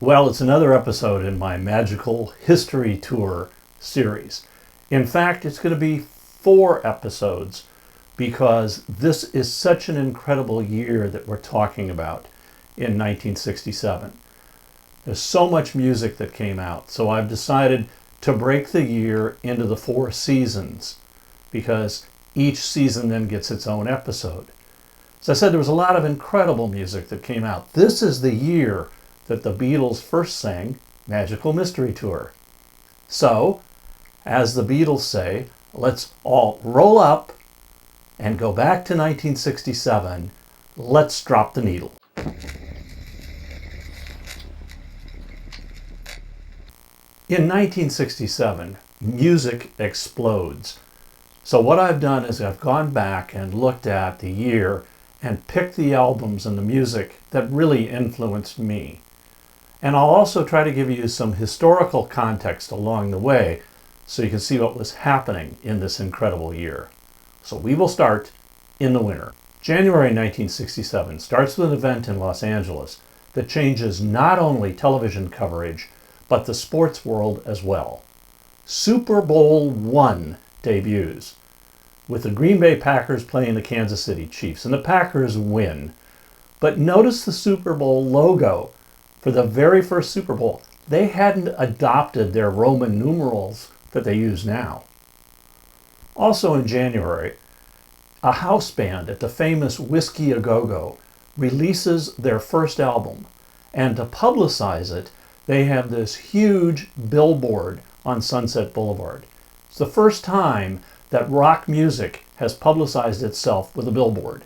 Well, it's another episode in my Magical History Tour series. In fact, it's going to be 4 episodes because this is such an incredible year that we're talking about in 1967. There's so much music that came out, so I've decided to break the year into the 4 seasons because each season then gets its own episode. As I said, there was a lot of incredible music that came out. This is the year that the Beatles first sang Magical Mystery Tour. So, as the Beatles say, let's all roll up and go back to 1967. Let's drop the needle. In 1967, music explodes. So what I've done is I've gone back and looked at the year and picked the albums and the music that really influenced me. And I'll also try to give you some historical context along the way so you can see what was happening in this incredible year. So we will start in the winter. January 1967 starts with an event in Los Angeles that changes not only television coverage, but the sports world as well. Super Bowl I debuts, with the Green Bay Packers playing the Kansas City Chiefs, and the Packers win. But notice the Super Bowl logo. For the very first Super Bowl, they hadn't adopted their Roman numerals that they use now. Also in January, a house band at the famous Whiskey A Go Go releases their first album, and to publicize it, they have this huge billboard on Sunset Boulevard. It's the first time that rock music has publicized itself with a billboard,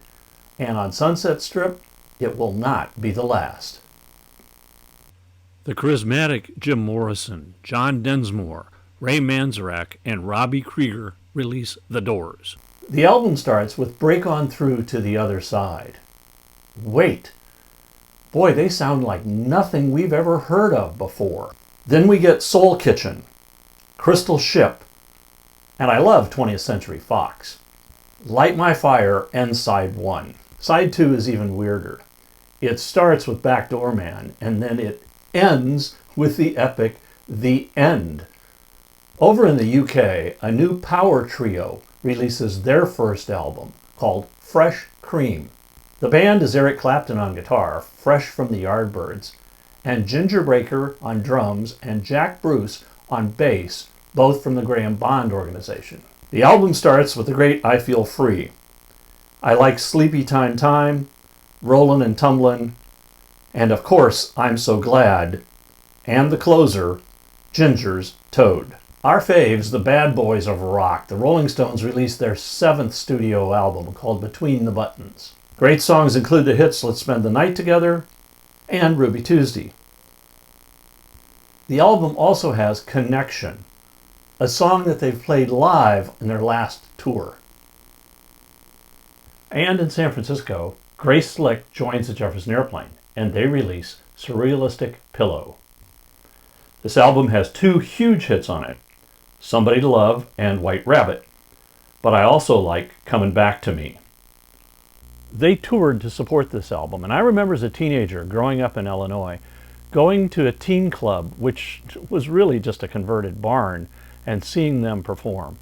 and on Sunset Strip, it will not be the last. The charismatic Jim Morrison, John Densmore, Ray Manzarek, and Robbie Krieger release The Doors. The album starts with Break On Through to the Other Side. Wait, boy, they sound like nothing we've ever heard of before. Then we get Soul Kitchen, Crystal Ship, and I love 20th Century Fox. Light My Fire ends Side 1. Side 2 is even weirder. It starts with Backdoor Man, and then it ends with the epic The End. Over in the UK, a new power trio releases their first album called Fresh Cream. The band is Eric Clapton on guitar, fresh from the Yardbirds, and Ginger Baker on drums and Jack Bruce on bass, both from the Graham Bond organization. The album starts with the great I Feel Free. I Like Sleepy Time Time, Rollin' and Tumblin', and of course, I'm So Glad, and the closer, Ginger's Toad. Our faves, the bad boys of rock, the Rolling Stones released their 7th studio album called Between the Buttons. Great songs include the hits Let's Spend the Night Together and Ruby Tuesday. The album also has Connection, a song that they've played live in their last tour. And in San Francisco, Grace Slick joins the Jefferson Airplane, and they release Surrealistic Pillow. This album has 2 huge hits on it, Somebody to Love and White Rabbit, but I also like Coming Back to Me. They toured to support this album, and I remember as a teenager growing up in Illinois, going to a teen club, which was really just a converted barn, and seeing them perform.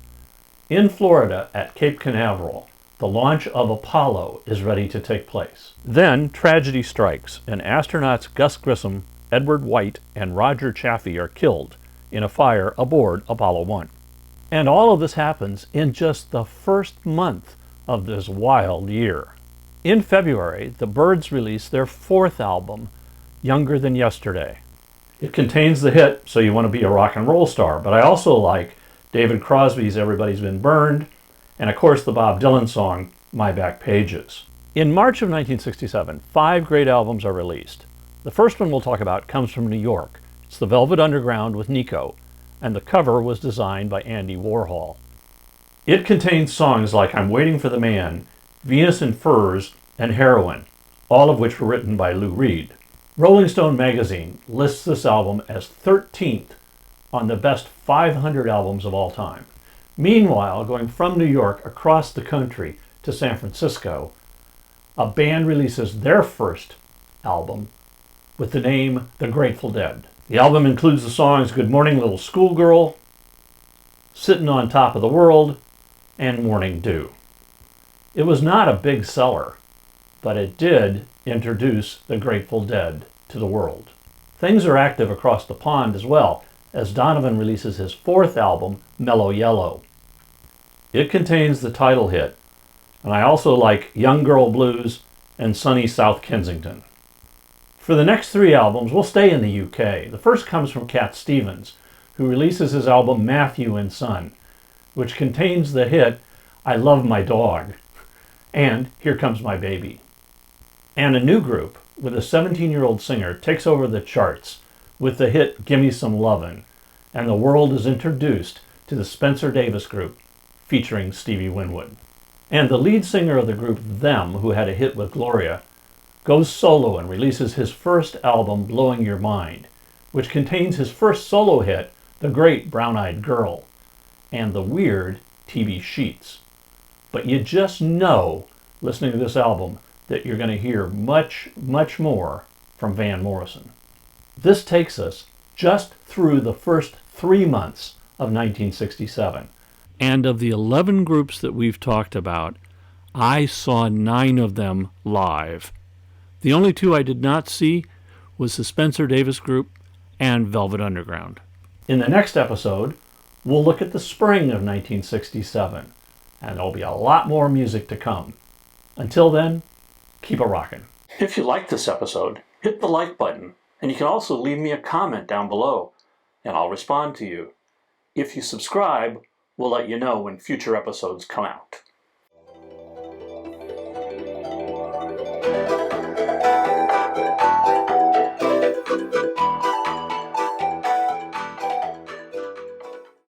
In Florida at Cape Canaveral, the launch of Apollo is ready to take place. Then tragedy strikes, and astronauts Gus Grissom, Edward White, and Roger Chaffee are killed in a fire aboard Apollo 1. And all of this happens in just the first month of this wild year. In February, the Byrds release their 4th album, Younger Than Yesterday. It contains the hit So You Want to Be a Rock and Roll Star, but I also like David Crosby's Everybody's Been Burned, and of course the Bob Dylan song, My Back Pages. In March of 1967, 5 great albums are released. The first one we'll talk about comes from New York. It's The Velvet Underground with Nico, and the cover was designed by Andy Warhol. It contains songs like I'm Waiting for the Man, Venus in Furs, and Heroin, all of which were written by Lou Reed. Rolling Stone magazine lists this album as 13th on the best 500 albums of all time. Meanwhile, going from New York across the country to San Francisco, a band releases their first album with the name The Grateful Dead. The album includes the songs Good Morning Little Schoolgirl, Sitting on Top of the World, and Morning Dew. It was not a big seller, but it did introduce the Grateful Dead to the world. Things are active across the pond as well, as Donovan releases his fourth album, Mellow Yellow. It contains the title hit, and I also like Young Girl Blues and Sunny South Kensington. For the next three albums, we'll stay in the UK. The first comes from Cat Stevens, who releases his album Matthew and Son, which contains the hit I Love My Dog and Here Comes My Baby. And a new group with a 17-year-old singer takes over the charts with the hit Gimme Some Lovin', and the world is introduced to the Spencer Davis Group featuring Stevie Winwood. And the lead singer of the group Them, who had a hit with Gloria, goes solo and releases his first album, Blowing Your Mind, which contains his first solo hit, The Great Brown-Eyed Girl, and the weird TV Sheets. But you just know, listening to this album, that you're going to hear much, much more from Van Morrison. This takes us just through the first 3 months of 1967. And of the 11 groups that we've talked about, I saw 9 of them live. The only 2 I did not see was the Spencer Davis Group and Velvet Underground. In the next episode, we'll look at the spring of 1967, and there'll be a lot more music to come. Until then, keep it rockin'. If you like this episode, hit the like button, and you can also leave me a comment down below, and I'll respond to you. If you subscribe, we'll let you know when future episodes come out.